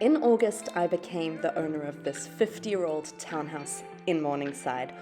In August, I became the owner of this 50-year-old townhouse in Morningside.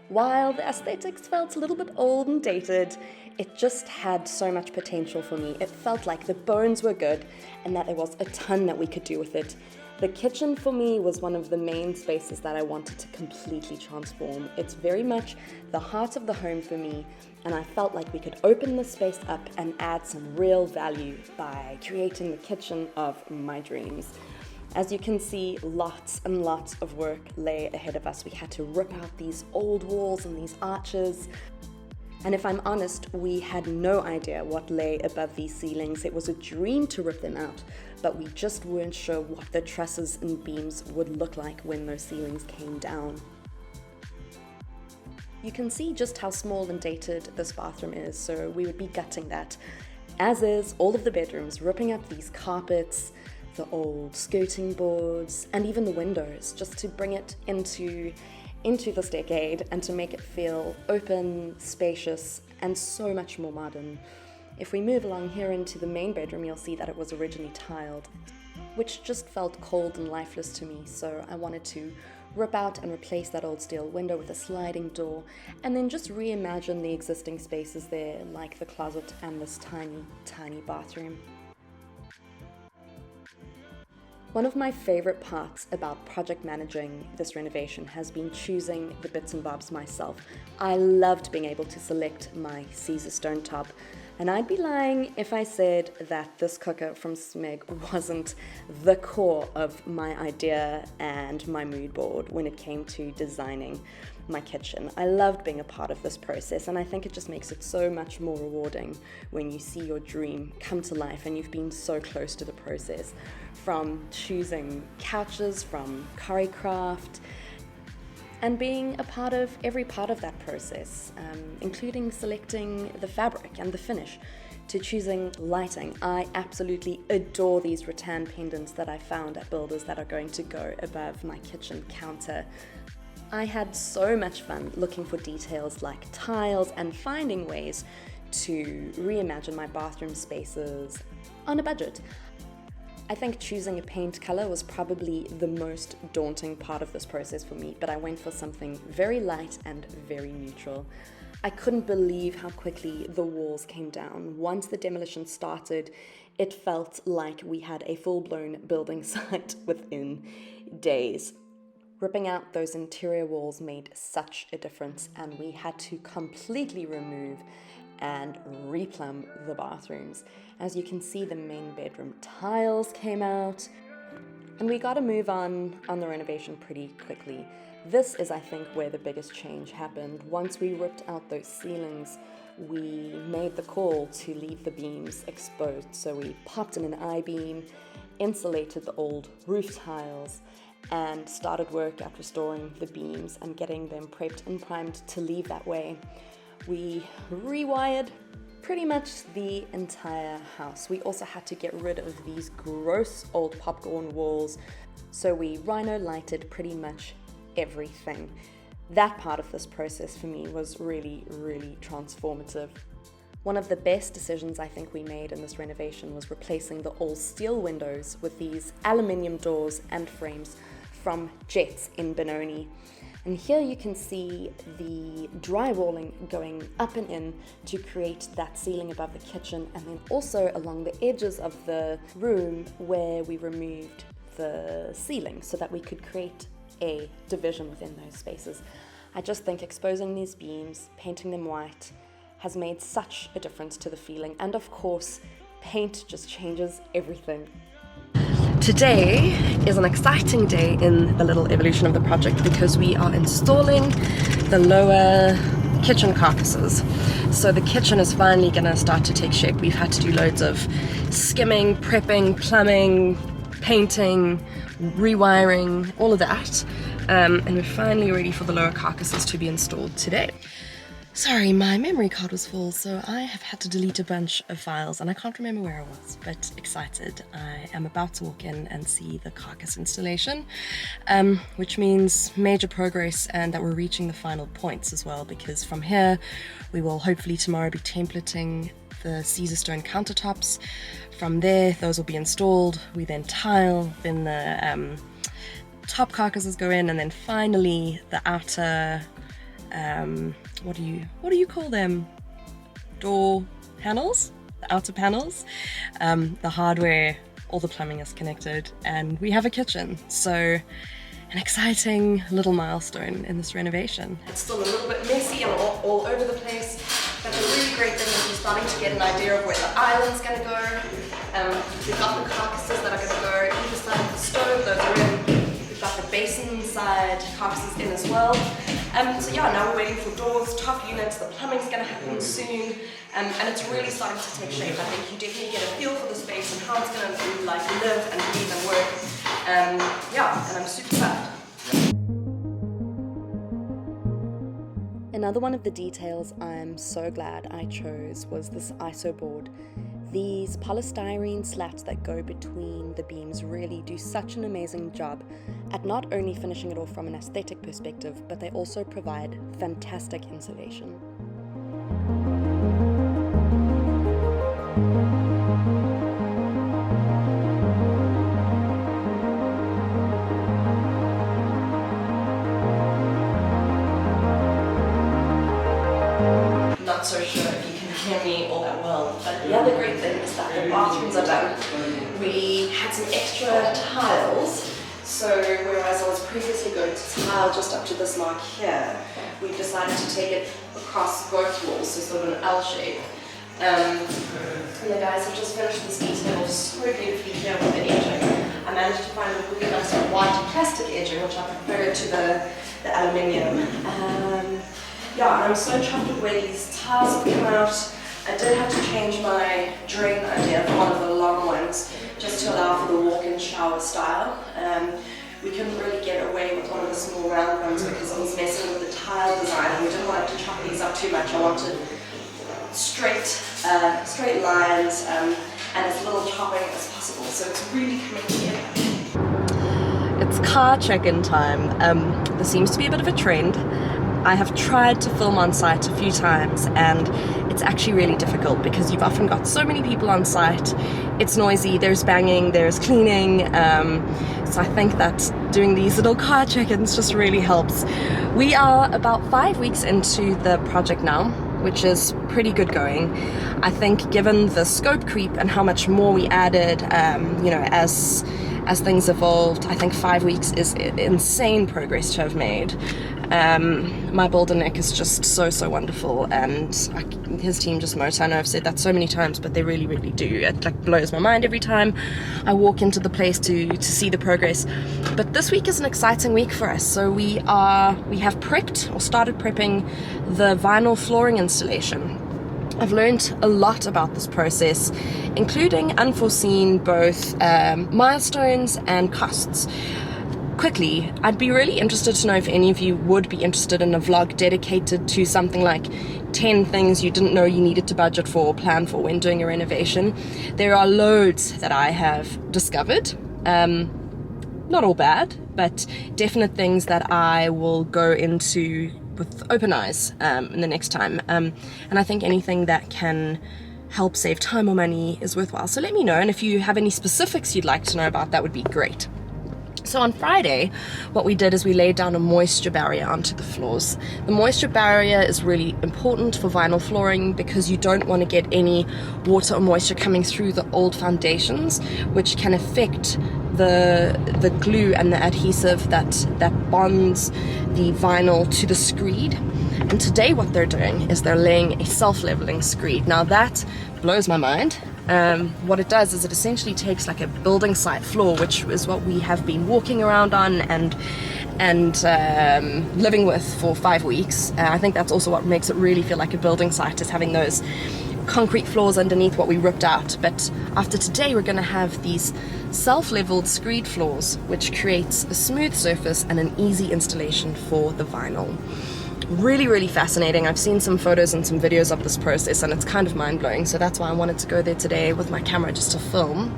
While the aesthetics felt a little bit old and dated, it just had so much potential for me. It felt like the bones were good and that there was a ton that we could do with it. The kitchen for me was one of the main spaces that I wanted to completely transform. It's very much the heart of the home for me, and I felt like we could open the space up and add some real value by creating the kitchen of my dreams. As you can see, lots and lots of work lay ahead of us. We had to rip out these old walls and these arches. And if I'm honest, we had no idea what lay above these ceilings. It was a dream to rip them out, but we just weren't sure what the trusses and beams would look like when those ceilings came down. You can see just how small and dated this bathroom is, so we would be gutting that. As is all of the bedrooms, ripping up these carpets, the old skirting boards, and even the windows, just to bring it into this decade and to make it feel open, spacious, and so much more modern. If we move along here into the main bedroom, you'll see that it was originally tiled, which just felt cold and lifeless to me, so I wanted to rip out and replace that old steel window with a sliding door, and then just reimagine the existing spaces there, like the closet and this tiny, tiny bathroom. One of my favorite parts about project managing this renovation has been choosing the bits and bobs myself. I loved being able to select my Caesarstone top, and I'd be lying if I said that this cooker from Smeg wasn't the core of my idea and my mood board when it came to designing my kitchen. I loved being a part of this process, and I think it just makes it so much more rewarding when you see your dream come to life and you've been so close to the process. From choosing couches from Currycraft and being a part of every part of that process, including selecting the fabric and the finish, to choosing lighting. I absolutely adore these rattan pendants that I found at builders that are going to go above my kitchen counter. I had so much fun looking for details like tiles and finding ways to reimagine my bathroom spaces on a budget. I think choosing a paint color was probably the most daunting part of this process for me, but I went for something very light and very neutral. I couldn't believe how quickly the walls came down. Once the demolition started, it felt like we had a full-blown building site within days. Ripping out those interior walls made such a difference, and we had to completely remove and replumb the bathrooms. As you can see, the main bedroom tiles came out, and we got to move on the renovation pretty quickly. This is, I think, where the biggest change happened. Once we ripped out those ceilings, we made the call to leave the beams exposed. So we popped in an I-beam, insulated the old roof tiles, and started work at restoring the beams and getting them prepped and primed to leave that way. We rewired pretty much the entire house. We also had to get rid of these gross old popcorn walls, so we rhino lighted pretty much everything. That part of this process for me was really, really transformative. One of the best decisions I think we made in this renovation was replacing the all steel windows with these aluminium doors and frames from Jets in Benoni. And here you can see the drywalling going up and in to create that ceiling above the kitchen, and then also along the edges of the room where we removed the ceiling so that we could create a division within those spaces. I just think exposing these beams, painting them white, has made such a difference to the feeling, and of course, paint just changes everything. Today is an exciting day in the little evolution of the project because we are installing the lower kitchen carcasses. So the kitchen is finally going to start to take shape. We've had to do loads of skimming, prepping, plumbing, painting, rewiring, all of that. And we're finally ready for the lower carcasses to be installed today. Sorry, my memory card was full, so I have had to delete a bunch of files and I can't remember where I was, but excited. I am about to walk in and see the carcass installation, which means major progress and that we're reaching the final points as well, because from here we will hopefully tomorrow be templating the Caesarstone countertops. From there, those will be installed. We then tile, then the top carcasses go in, and then finally the outer, what do you call them? Door panels? The outer panels. The hardware, all the plumbing is connected, and we have a kitchen. So an exciting little milestone in this renovation. It's still a little bit messy and all over the place, but the really great thing is we're starting to get an idea of where the island's going to go. We've got the carcasses that are going to go either side of the stove, those are in. We've got the basin side carcasses in as well. So yeah, now we're waiting for doors, top units, the plumbing's going to happen soon, and it's really starting to take shape. I think you definitely get a feel for the space and how it's going to like live and breathe and work. Yeah, and I'm super sad. Another one of the details I'm so glad I chose was this ISO board. These polystyrene slats that go between the beams really do such an amazing job at not only finishing it off from an aesthetic perspective, but they also provide fantastic insulation. Not so sure if you can hear me all that well, but the other great thing is that the bathrooms are done. We had some extra tiles, so whereas I was previously going to tile just up to this mark here, we decided to take it across both walls, so sort of an L shape. And the guys have just finished this detail so beautifully here with the edging. I managed to find a really nice white plastic edging, which I prefer to the aluminium. Yeah, and I'm so chuffed with where these tiles have come out. I did have to change my drain idea for one of the long ones, just to allow for the walk-in shower style. We couldn't really get away with one of the small round ones because I was messing with the tile design, and we didn't want to chop these up too much. I wanted straight lines and as little chopping as possible, so it's really coming together. It's car check-in time. There seems to be a bit of a trend. I have tried to film on site a few times, and it's actually really difficult because you've often got so many people on site. It's noisy, there's banging, there's cleaning, so I think that doing these little car check-ins just really helps. We are about 5 weeks into the project now, which is pretty good going. I think given the scope creep and how much more we added, as things evolved, I think 5 weeks is insane progress to have made. My builder Nick is just so wonderful, and his team just motor. I know I've said that so many times, but they really do. It like blows my mind every time I walk into the place to see the progress. But this week is an exciting week for us. So we have prepped or started prepping the vinyl flooring installation. I've learned a lot about this process, including unforeseen both milestones and costs. Quickly, I'd be really interested to know if any of you would be interested in a vlog dedicated to something like 10 things you didn't know you needed to budget for or plan for when doing a renovation. There are loads that I have discovered, not all bad, but definite things that I will go into with open eyes in the next time, and I think anything that can help save time or money is worthwhile. So let me know, and if you have any specifics you'd like to know about, that would be great. So on Friday, what we did is we laid down a moisture barrier onto the floors. The moisture barrier is really important for vinyl flooring because you don't want to get any water or moisture coming through the old foundations, which can affect the glue and the adhesive that bonds the vinyl to the screed. And today what they're doing is they're laying a self-leveling screed. Now that blows my mind. What it does is it essentially takes like a building site floor, which is what we have been walking around on and living with for 5 weeks. I think that's also what makes it really feel like a building site, is having those concrete floors underneath what we ripped out. But after today, we're going to have these self-leveled screed floors, which creates a smooth surface and an easy installation for the vinyl. Really fascinating. I've seen some photos and some videos of this process, and it's kind of mind-blowing, so that's why I wanted to go there today with my camera just to film.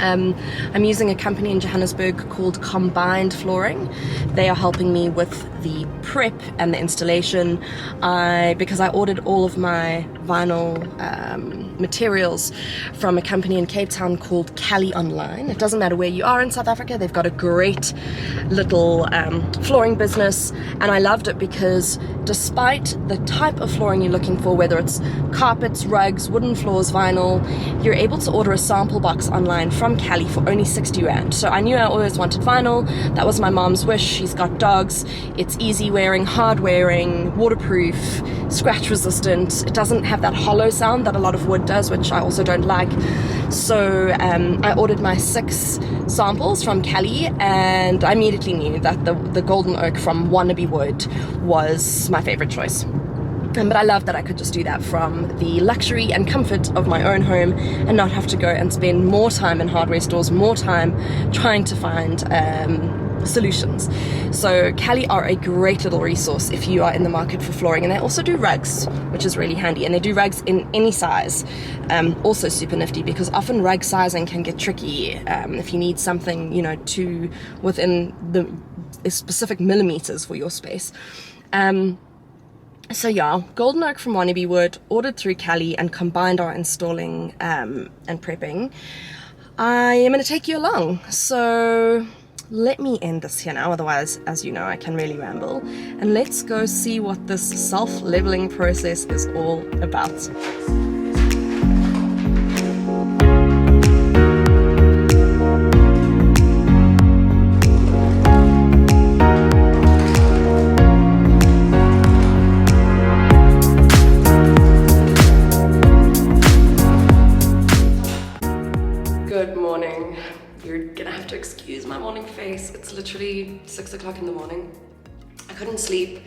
I'm using a company in Johannesburg called Combined Flooring. They are helping me with the prep and the installation. Because I ordered all of my vinyl materials from a company in Cape Town called Kalki online. It doesn't matter where you are in South Africa, they've got a great little flooring business, and I loved it because despite the type of flooring you're looking for, whether it's carpets, rugs, wooden floors, vinyl, you're able to order a sample box online from Kalki for only 60 Rand. So I knew I always wanted vinyl. That was my mom's wish. She's got dogs. It's easy wearing, hard wearing, waterproof, scratch resistant. It doesn't have that hollow sound that a lot of wood does, which I also don't like. So I ordered my 6 samples from Kalki, and I immediately knew that the golden oak from Wannabe Wood was my favorite choice. But I love that I could just do that from the luxury and comfort of my own home and not have to go and spend more time in hardware stores, more time trying to find solutions. So Kalki are a great little resource if you are in the market for flooring, and they also do rugs, which is really handy, and they do rugs in any size. Also super nifty, because often rug sizing can get tricky if you need something, you know, to within the specific millimeters for your space. So yeah, golden oak from Wannabe Wood, ordered through Kalki, and Combined are installing and prepping. I am going to take you along, so let me end this here now, otherwise, as you know, I can really ramble, and let's go see what this self-leveling process is all about. Good morning. You're gonna have to excuse my morning face. It's literally 6 o'clock in the morning. I couldn't sleep,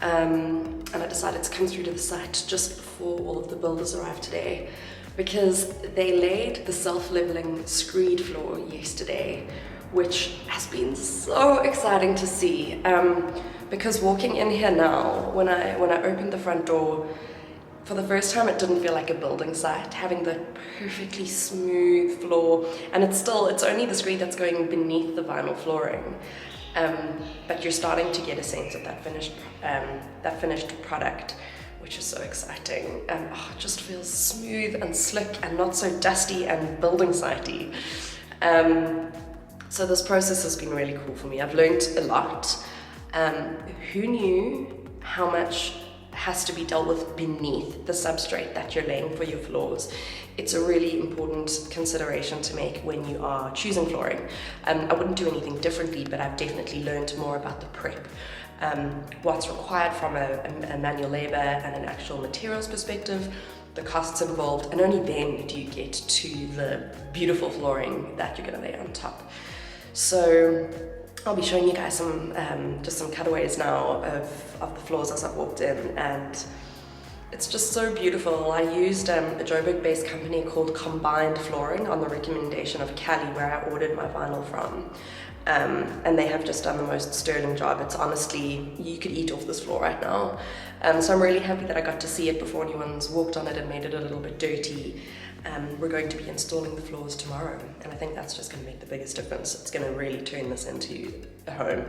and I decided to come through to the site just before all of the builders arrived today, because they laid the self-leveling Screed floor yesterday, which has been so exciting to see. Because walking in here now, when I opened the front door, for the first time, it didn't feel like a building site, having the perfectly smooth floor, and it's only the Screed that's going beneath the vinyl flooring, but you're starting to get a sense of that finished product, which is so exciting. It just feels smooth and slick and not so dusty and building sitey. So this process has been really cool for me. I've learned a lot. Who knew how much has to be dealt with beneath the substrate that you're laying for your floors? It's a really important consideration to make when you are choosing flooring. I wouldn't do anything differently, but I've definitely learned more about the prep, what's required from a manual labor and an actual materials perspective, the costs involved, and only then do you get to the beautiful flooring that you're going to lay on top. So I'll be showing you guys some just some cutaways now of the floors as I've walked in, and it's just so beautiful. I used a Joburg-based company called Combined Flooring on the recommendation of Kalki, where I ordered my vinyl from, and they have just done the most sterling job. It's honestly, you could eat off this floor right now. So I'm really happy that I got to see it before anyone's walked on it and made it a little bit dirty. We're going to be installing the floors tomorrow, and I think that's just going to make the biggest difference. It's going to really turn this into a home.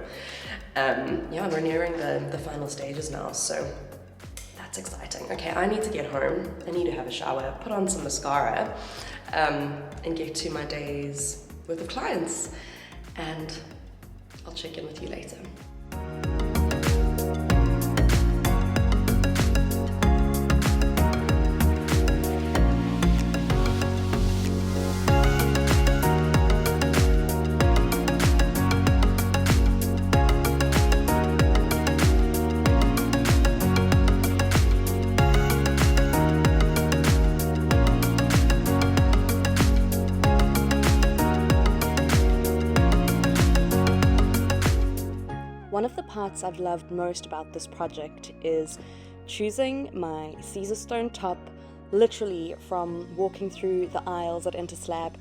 Yeah, we're nearing the final stages now, so that's exciting. Okay, I need to get home. I need to have a shower, put on some mascara, and get to my days with the clients, and I'll check in with you later. One of the parts I've loved most about this project is choosing my Caesarstone top, literally from walking through the aisles at Interslab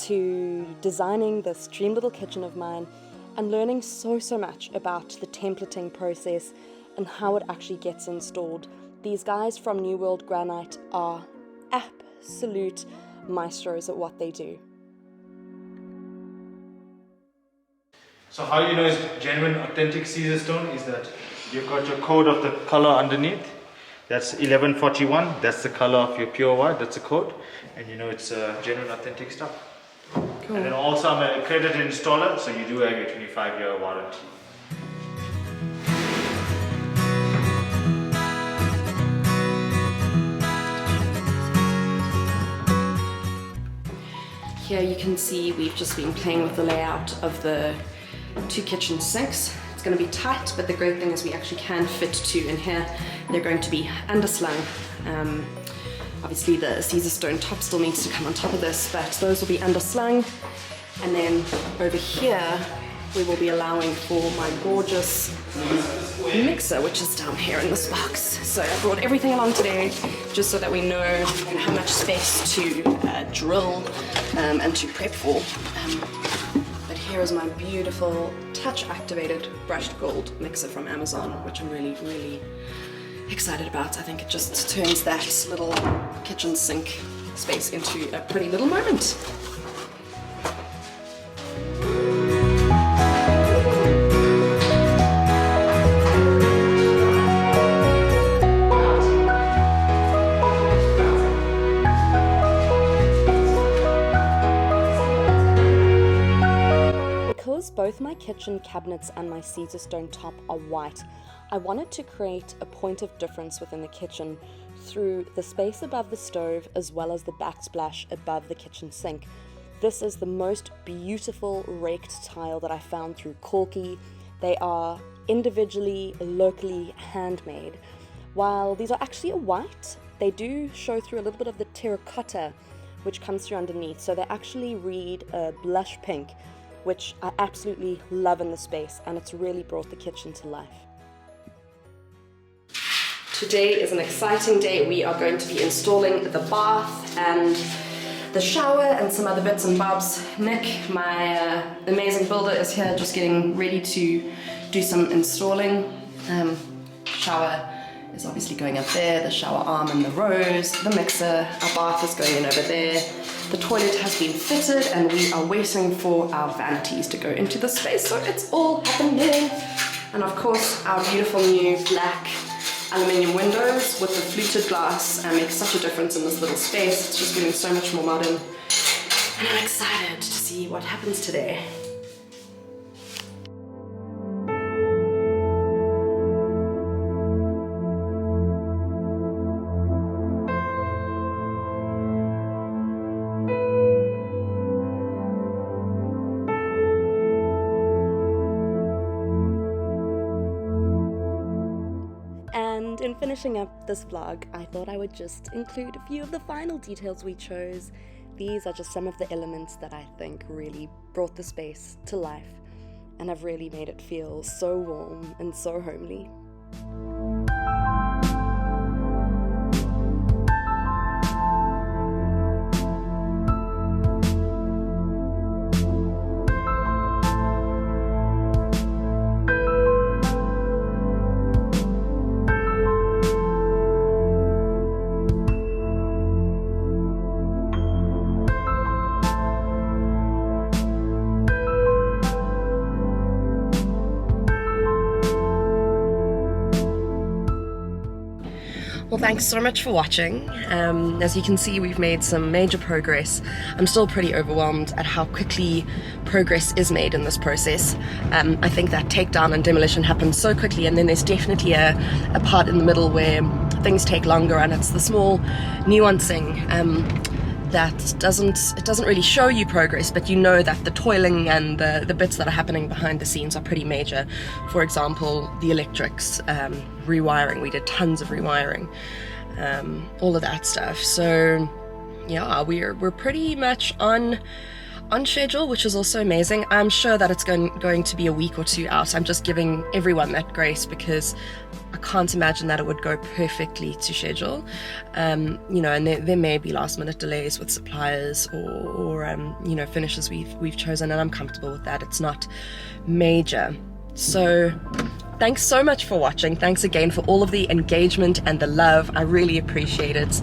to designing this dream little kitchen of mine and learning so much about the templating process and how it actually gets installed. These guys from New World Granite are absolute maestros at what they do. So how you know it's genuine, authentic Caesarstone is that you've got your code of the color underneath. That's 1141. That's the color of your pure white. That's the code, and you know it's genuine, authentic stuff. Cool. And then also I'm an accredited installer, so you do have your 25-year warranty. Here you can see we've just been playing with the layout of the 2 kitchen sinks. It's going to be tight, but the great thing is we actually can fit 2 in here. They're going to be underslung. Obviously the Caesarstone top still needs to come on top of this, but those will be underslung. And then over here, we will be allowing for my gorgeous mixer, which is down here in this box. So I brought everything along today, just so that we know how much space to drill and to prep for. But here is my beautiful touch-activated brushed gold mixer from Amazon, which I'm really, really excited about. I think it just turns that little kitchen sink space into a pretty little moment. Because both my kitchen cabinets and my Caesarstone top are white, I wanted to create a point of difference within the kitchen through the space above the stove as well as the backsplash above the kitchen sink. This is the most beautiful raked tile that I found through Kalki. They are individually, locally handmade. While these are actually a white, they do show through a little bit of the terracotta which comes through underneath, so they actually read a blush pink, which I absolutely love in the space, and it's really brought the kitchen to life. Today is an exciting day. We are going to be installing the bath and the shower and some other bits and bobs. Nick, my amazing builder, is here just getting ready to do some installing. Shower is obviously going up there, the shower arm and the rose, the mixer, our bath is going in over there. The toilet has been fitted and we are waiting for our vanities to go into the space, so it's all happening. And of course our beautiful new black aluminium windows with the fluted glass make such a difference in this little space. It's just getting so much more modern. And I'm excited to see what happens today. In finishing up this vlog, I thought I would just include a few of the final details we chose. These are just some of the elements that I think really brought the space to life and have really made it feel so warm and so homely. Well, thanks so much for watching. As you can see, we've made some major progress. I'm still pretty overwhelmed at how quickly progress is made in this process. I think that takedown and demolition happens so quickly, and then there's definitely a part in the middle where things take longer, and it's the small nuancing that doesn't really show you progress, but you know that the toiling and the bits that are happening behind the scenes are pretty major. For example, the electrics, rewiring. We did tons of rewiring, all of that stuff. So yeah, we're pretty much on schedule, which is also amazing. I'm sure that it's going to be a week or two out. I'm just giving everyone that grace because I can't imagine that it would go perfectly to schedule. And there may be last minute delays with suppliers or finishes we've chosen, and I'm comfortable with that. It's not major. So thanks so much for watching. Thanks again for all of the engagement and the love. I really appreciate it.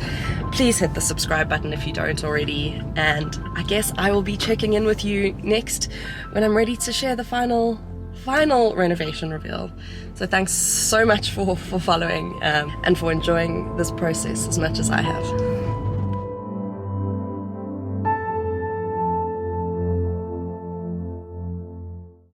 Please hit the subscribe button if you don't already. And I guess I will be checking in with you next when I'm ready to share the final renovation reveal. So thanks so much for following and for enjoying this process as much as I have.